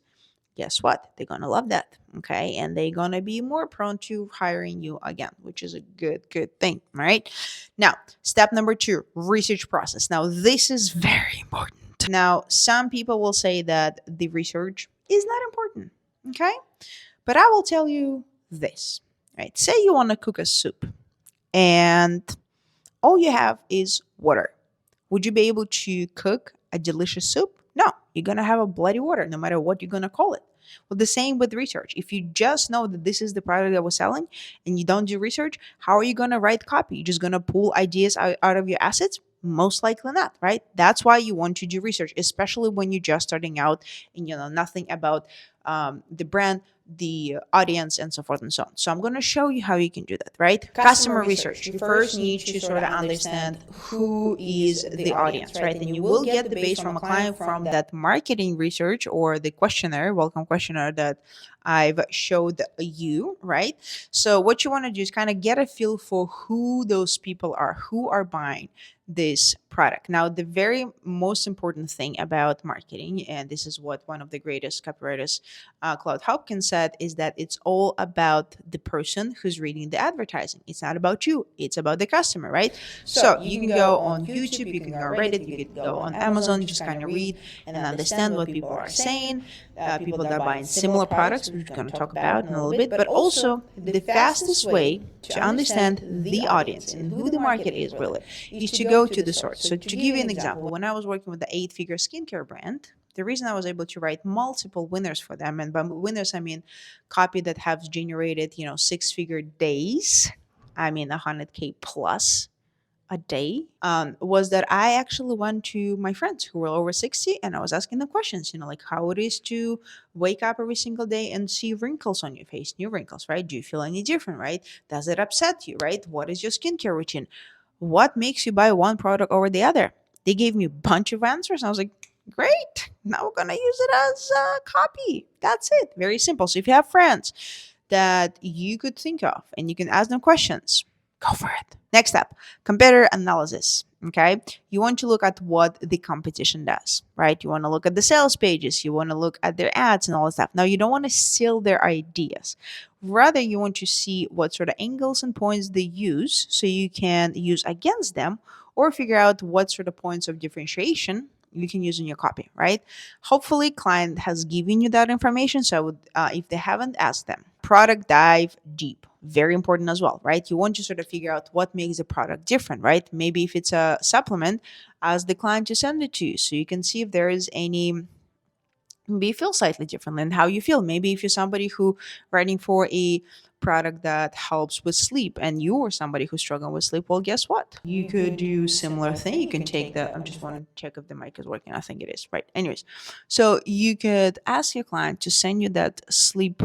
Speaker 1: guess what? They're going to love that. Okay. And they're going to be more prone to hiring you again, which is a good thing. Right. Now, step number 2, research process. Now, this is very important. Now, some people will say that the research is not important. Okay. But I will tell you this, right? Say you want to cook a soup and all you have is water. Would you be able to cook a delicious soup? No, you're going to have a bloody water no matter what you're going to call it. Well, the same with research. If you just know that this is the product that we're selling and you don't do research, how are you going to write copy? You're just going to pull ideas out of your assets? Most likely not, right? That's why you want to do research, especially when you're just starting out and you know nothing about the brand, the audience, and so forth and so on. So I'm going to show you how you can do that, right? Customer research. You first need to sort of understand who is the audience, right? And you will get the base from a client from that marketing research or the questionnaire, welcome questionnaire that I've showed you, right? So what you want to do is kind of get a feel for who those people are, who are buying this product. Now, the very most important thing about marketing, and this is what one of the greatest copywriters, Claude Hopkins, said, is that it's all about the person who's reading the advertising. It's not about you, it's about the customer, right? So you can go on YouTube, you can go on Reddit, you can go on Amazon, just kind of read and understand what people are saying, people that are buying similar products, which we're going to talk about in a little bit, but also the fastest way to understand the audience and who the market is really is to go to the source. So to give you an example, when I was working with the 8-figure skincare brand, the reason I was able to write multiple winners for them, and by winners I mean copy that has generated 6-figure days, I mean 100K plus a day was that I actually went to my friends who were over 60 and I was asking them questions, like how it is to wake up every single day and see wrinkles on your face, new wrinkles, right? Do you feel any different, right? Does it upset you, right? What is your skincare routine? What makes you buy one product over the other? They gave me a bunch of answers and I was like, great, now we're going to use it as a copy. That's it. Very simple. So if you have friends that you could think of and you can ask them questions, go for it. Next up, competitor analysis. Okay. You want to look at what the competition does, right? You want to look at the sales pages. You want to look at their ads and all that stuff. Now, you don't want to steal their ideas. Rather, you want to see what sort of angles and points they use so you can use against them or figure out what sort of points of differentiation you can use in your copy, right? Hopefully, client has given you that information. So, I would, if they haven't, ask them. Product dive deep, very important as well, right? You want to sort of figure out what makes the product different, right? Maybe if it's a supplement, ask the client to send it to you so you can see if there is any, maybe you feel slightly differently and how you feel. Maybe if you're somebody who writing for a product that helps with sleep and you are somebody who's struggling with sleep, well, guess what? You could do similar thing. You can take the, I'm just want to check if the mic is working. I think it is, right? Anyways, so you could ask your client to send you that sleep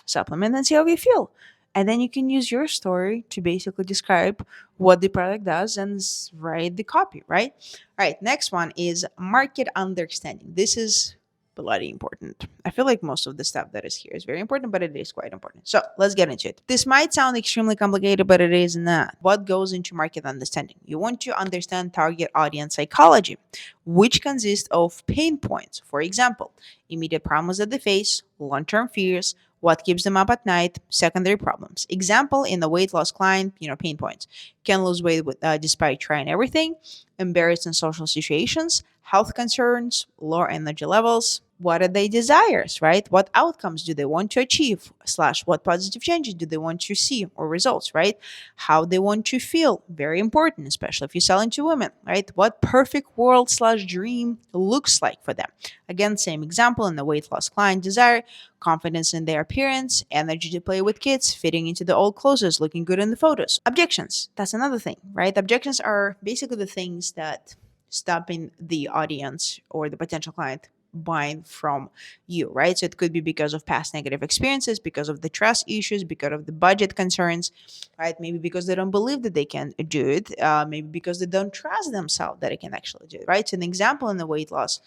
Speaker 1: supplement and see how you feel. And then you can use your story to basically describe what the product does and write the copy, right? All right, next one is market understanding. This is bloody important. I feel like most of the stuff that is here is very important, but it is quite important. So let's get into it. This might sound extremely complicated, but it is not. What goes into market understanding? You want to understand target audience psychology, which consists of pain points. For example, immediate problems that they face, long-term fears, what keeps them up at night, secondary problems. Example in the weight loss client, pain points. Can lose weight despite trying everything, embarrassed in social situations, health concerns, low energy levels. What are their desires, right? What outcomes do they want to achieve? Slash, what positive changes do they want to see or results, right? How they want to feel, very important, especially if you're selling to women, right? What perfect world slash dream looks like for them. Again, same example in the weight loss client desire, confidence in their appearance, energy to play with kids, fitting into the old clothes, looking good in the photos. Objections, that's another thing, right? Objections are basically the things that stopping the audience or the potential client buying from you, right? So it could be because of past negative experiences, because of the trust issues, because of the budget concerns, right? Maybe because they don't believe that they can do it, maybe because they don't trust themselves that they can actually do it, right? So an example in the weight loss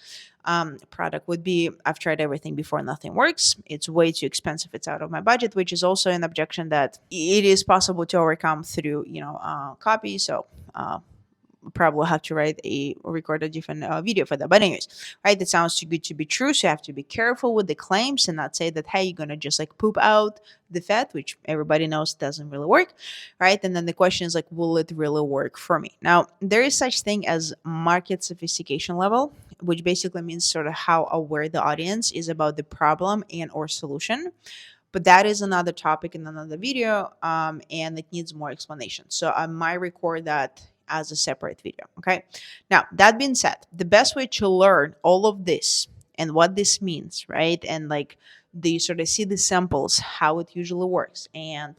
Speaker 1: product would be, I've tried everything before, nothing works. It's way too expensive. It's out of my budget, which is also an objection that it is possible to overcome through, copy. So, probably have to write a or record a different video for that. But anyways, right, that sounds too good to be true. So you have to be careful with the claims and not say that, hey, you're gonna just like poop out the fat, which everybody knows doesn't really work, right? And then the question is like, will it really work for me? Now, there is such thing as market sophistication level, which basically means sort of how aware the audience is about the problem and or solution. But that is another topic in another video, and it needs more explanation. So I might record that as a separate video. Okay. Now, that being said, the best way to learn all of this and what this means, right? And like the sort of see the samples, how it usually works, and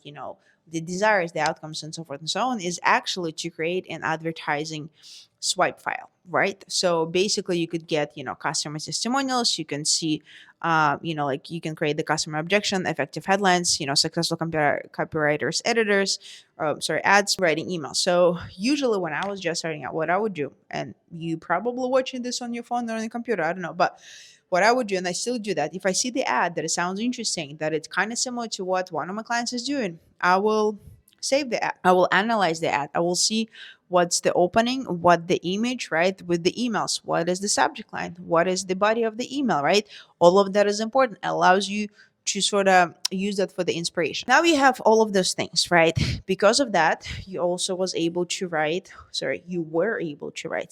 Speaker 1: the desires, the outcomes, and so forth and so on, is actually to create an advertising swipe file, right? So basically, you could get customer testimonials. You can see, like you can create the customer objection, effective headlines, successful copywriters, editors, ads, writing emails. So usually when I was just starting out, what I would do, and you probably watching this on your phone or on your computer, I don't know, but what I would do, and I still do that, if I see the ad that it sounds interesting, that it's kind of similar to what one of my clients is doing, I will save the ad. I will analyze the ad. I will see what's the opening, what the image, right? With the emails, what is the subject line? What is the body of the email, right? All of that is important. It allows you to sort of use that for the inspiration. Now you have all of those things, right? Because of that, you also you were able to write.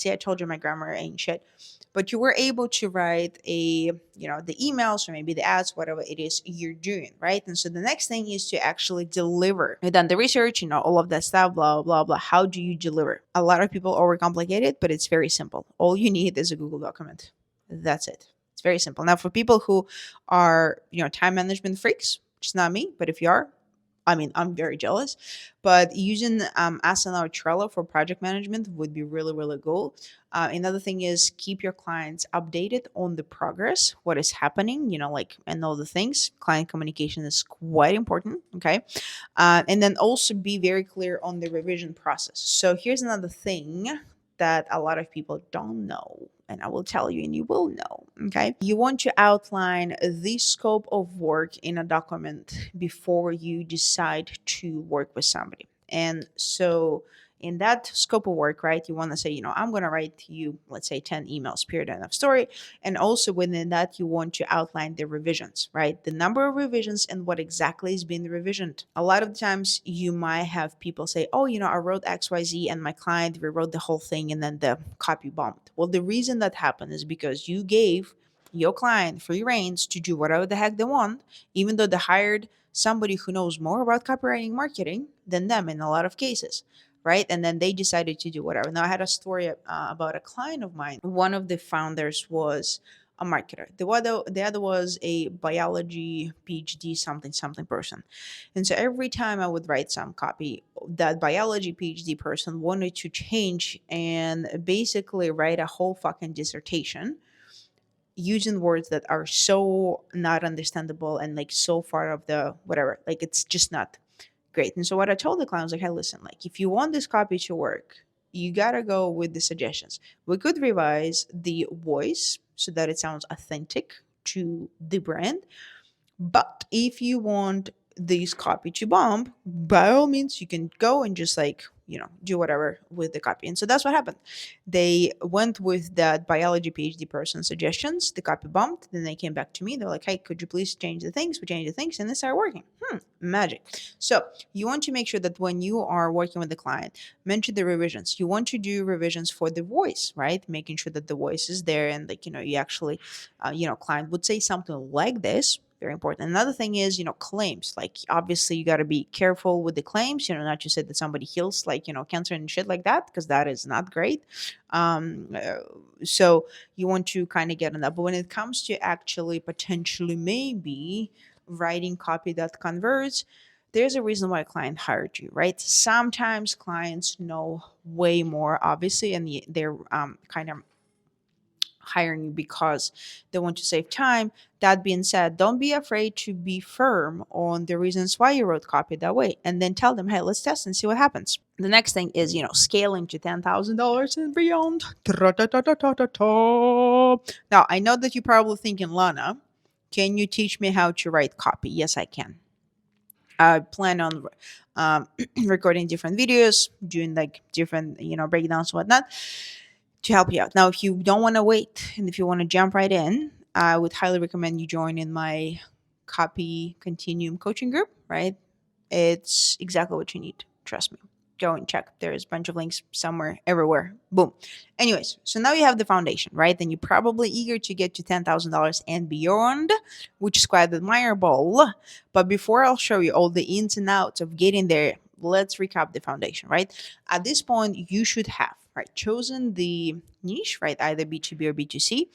Speaker 1: See, I told you my grammar ain't shit. But you were able to write the emails or maybe the ads, whatever it is you're doing, right? And so the next thing is to actually deliver. You've done the research, all of that stuff, blah, blah, blah. How do you deliver? A lot of people overcomplicate it, but it's very simple. All you need is a Google document. That's it. It's very simple. Now, for people who are, time management freaks, which is not me, but if you are, I mean, I'm very jealous, but using Asana or Trello for project management would be really, really cool. Another thing is keep your clients updated on the progress, what is happening, like, and all the things. Client communication is quite important. Okay. And then also be very clear on the revision process. So here's another thing that a lot of people don't know, and I will tell you, and you will know. Okay. You want to outline the scope of work in a document before you decide to work with somebody. And so, in that scope of work, right, you want to say, I'm going to write to you, let's say, 10 emails, period, end of story. And also within that, you want to outline the revisions, right? The number of revisions and what exactly is being revisioned. A lot of times you might have people say, oh, I wrote XYZ and my client rewrote the whole thing and then the copy bombed. Well, the reason that happened is because you gave your client free reins to do whatever the heck they want, even though they hired somebody who knows more about copywriting marketing than them in a lot of cases, right? And then they decided to do whatever. Now, I had a story about a client of mine. One of the founders was a marketer. The other was a biology PhD something something person. And so every time I would write some copy, that biology PhD person wanted to change and basically write a whole fucking dissertation using words that are so not understandable and like so far of the whatever. Like it's just not great. And so what I told the client was like, hey, listen, like if you want this copy to work, you gotta go with the suggestions. We could revise the voice so that it sounds authentic to the brand. But if you want this copy to bomb, by all means, you can go and just like, do whatever with the copy. And so that's what happened. They went with that biology PhD person suggestions, the copy bombed. Then they came back to me. They're like, hey, could you please change the things? We changed the things and it started working. Magic. So you want to make sure that when you are working with the client, mention the revisions. You want to do revisions for the voice, right? Making sure that the voice is there and like, you actually, client would say something like this. Very important. Another thing is, claims. Like obviously you got to be careful with the claims, not to say that somebody heals like, cancer and shit like that, because that is not great. So you want to kind of get on that. But when it comes to actually potentially maybe writing copy that converts, there's a reason why a client hired you, right? Sometimes clients know way more, obviously, and they're kind of hiring you because they want to save time. That being said, don't be afraid to be firm on the reasons why you wrote copy that way, and then tell them, hey, let's test and see what happens. The next thing is, scaling to $10,000 and beyond. Tra-ta-ta-ta-ta-ta. Now, I know that you're probably thinking, Lana, can you teach me how to write copy? Yes, I can. I plan on recording different videos, doing like different, breakdowns and whatnot to help you out. Now, if you don't want to wait and if you want to jump right in, I would highly recommend you join in my Copy Continuum coaching group, right? It's exactly what you need. Trust me. Go and check. There's a bunch of links somewhere, everywhere. Boom. Anyways, so now you have the foundation, right? Then you're probably eager to get to $10,000 and beyond, which is quite admirable. But before I'll show you all the ins and outs of getting there, let's recap the foundation, right? At this point, you should have, right, chosen the niche, right, either B2B or B2C.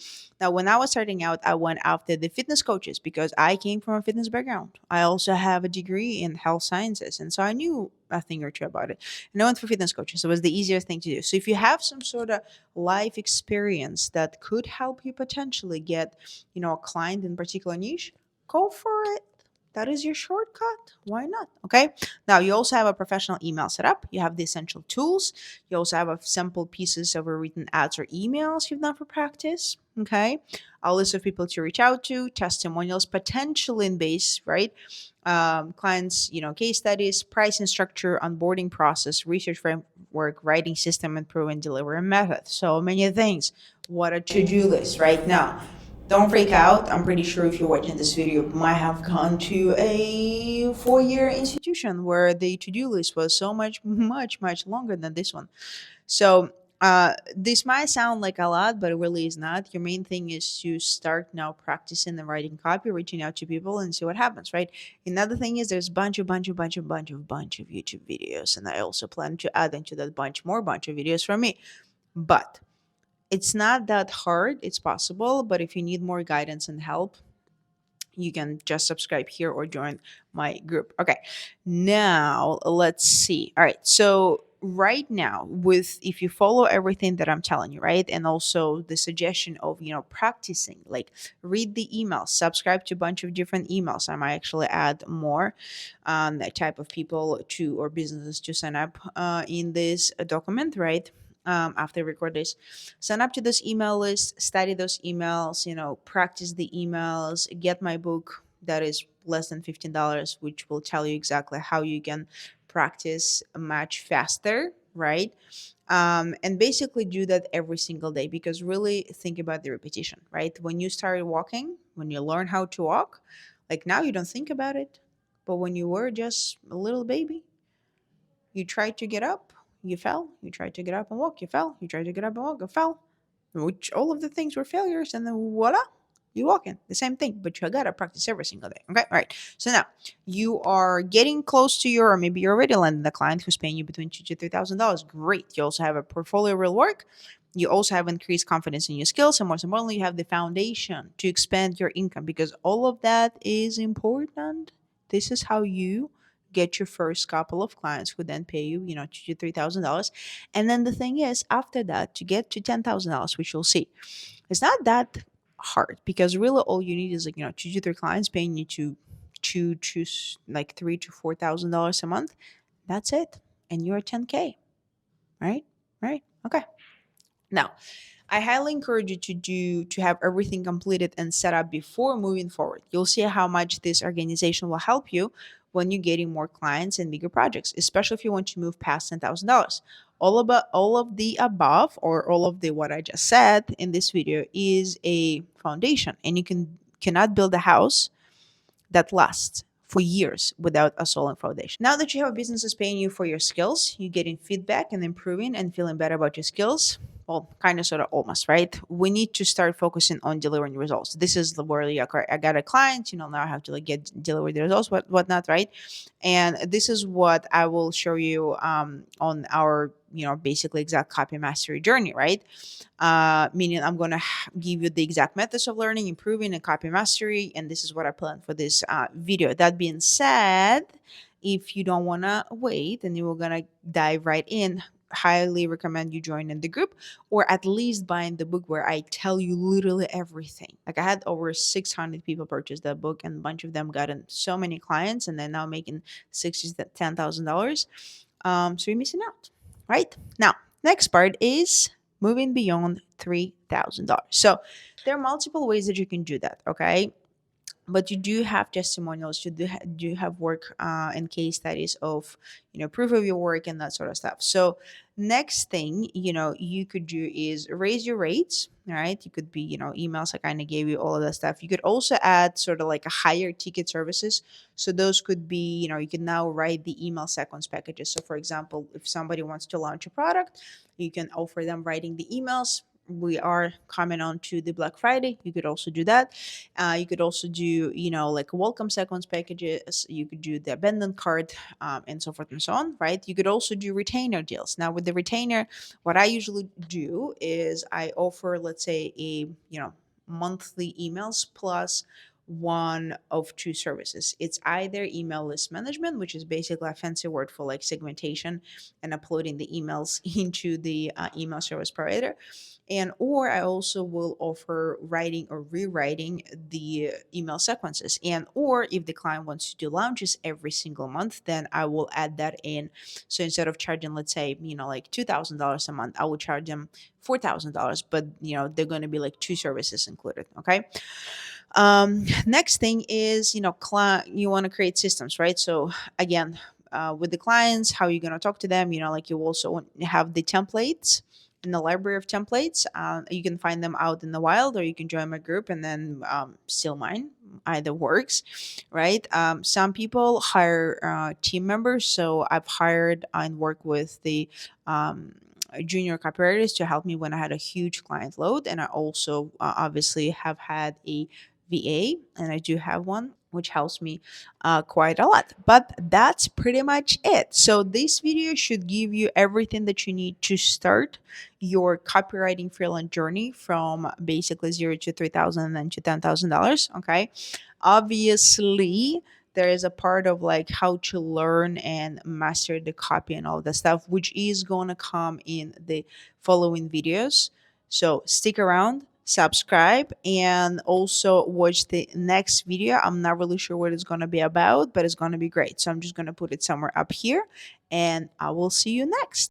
Speaker 1: Now, when I was starting out, I went after the fitness coaches because I came from a fitness background. I also have a degree in health sciences, and so I knew a thing or two about it. And I went for fitness coaches. So it was the easiest thing to do. So if you have some sort of life experience that could help you potentially get, a client in particular niche, go for it. That is your shortcut. Why not? Okay. Now you also have a professional email set up. You have the essential tools. You also have a simple pieces of written ads or emails you've done for practice. Okay. A list of people to reach out to, testimonials, potential in base, right? Clients, case studies, pricing structure, onboarding process, research framework, writing system, and proven delivery method. So many things. What a to-do list right now. Don't freak out. I'm pretty sure if you're watching this video, you might have gone to a 4-year institution where the to-do list was so much, much, much longer than this one. So this might sound like a lot, but it really is not. Your main thing is to start now practicing and writing copy, reaching out to people and see what happens, right? Another thing is there's bunch of YouTube videos, and I also plan to add into that bunch of videos from me. But it's not that hard. It's possible, but if you need more guidance and help, you can just subscribe here or join my group. Okay, now let's see. All right, so right now, with if you follow everything that I'm telling you, right, and also the suggestion of practicing, like read the emails, subscribe to a bunch of different emails. I might actually add more that type of people to or businesses to sign up in this document, right? After I record this, sign up to this email list, study those emails, practice the emails, get my book that is less than $15, which will tell you exactly how you can practice much faster, right? And basically do that every single day, because really think about the repetition, right? When you started walking, when you learn how to walk, like now you don't think about it, but when you were just a little baby, you tried to get up, you fell. You tried to get up and walk, you fell. You tried to get up and walk, you fell. Which all of the things were failures, and then voila, you walk in. The same thing, but you gotta practice every single day. Okay, all right. So now you are getting close to your, or maybe you're already landing the client who's paying you between $2,000 to $3,000. Great. You also have a portfolio of real work. You also have increased confidence in your skills, and most importantly, you have the foundation to expand your income, because all of that is important. This is how you get your first couple of clients who then pay you, $2,000 to $3,000. And then the thing is, after that, to get to $10,000, which you'll see, it's not that hard, because really all you need is like, 2 to 3 clients paying you like $3,000 to $4,000 a month. That's it. And you're 10K, right? Right. Okay. Now, I highly encourage you to have everything completed and set up before moving forward. You'll see how much this organization will help you when you're getting more clients and bigger projects, especially if you want to move past $10,000. All of the above, or all of the what I just said in this video, is a foundation, and you cannot build a house that lasts for years without a solid foundation. Now that you have businesses paying you for your skills, you're getting feedback and improving and feeling better about your skills. Well, kind of, sort of, almost, right? We need to start focusing on delivering results. This is the where I got a client, now I have to like deliver the results, whatnot, right? And this is what I will show you on our, basically exact copy mastery journey, right? Meaning I'm going to give you the exact methods of learning, improving, and copy mastery. And this is what I planned for this video. That being said, if you don't want to wait and you're going to dive right in, highly recommend you joining the group, or at least buying the book where I tell you literally everything. Like I had over 600 people purchase that book, and a bunch of them gotten so many clients, and they're now making $10,000. So you're missing out, right? Now, next part is moving beyond $3,000. So there are multiple ways that you can do that, okay? But you do have testimonials, you do have work and case studies of proof of your work and that sort of stuff. So next thing you could do is raise your rates. All right, you could be emails. I kind of gave you all of that stuff. You could also add sort of like a higher ticket services. So those could be you can now write the email sequence packages. So for example, if somebody wants to launch a product, you can offer them writing the emails. We are coming on to the Black Friday. You could also do that. You could also do, like welcome sequence packages. You could do the abandoned cart, and so forth and so on, right? You could also do retainer deals. Now, with the retainer, what I usually do is I offer, let's say, monthly emails plus one of two services. It's either email list management, which is basically a fancy word for like segmentation and uploading the emails into the email service provider, and or I also will offer writing or rewriting the email sequences, and or if the client wants to do launches every single month, then I will add that in. So instead of charging, let's say, like $2,000 a month, I will charge them $4,000, but they're going to be like two services included. Okay. Next thing is, you want to create systems, right? So again, with the clients, how you're going to talk to them, like you also have the templates in the library of templates. You can find them out in the wild, or you can join my group and then steal mine. Either works, right? Some people hire team members. So I've hired and worked with the junior copywriters to help me when I had a huge client load. And I also obviously have had a VA, and I do have one, which helps me quite a lot. But that's pretty much it. So this video should give you everything that you need to start your copywriting freelance journey from basically zero to 3,000 and then to $10,000. Okay. Obviously, there is a part of like how to learn and master the copy and all that stuff, which is going to come in the following videos. So stick around, subscribe, and also watch the next video. I'm not really sure what it's going to be about, but it's going to be great. So I'm just going to put it somewhere up here, and I will see you next.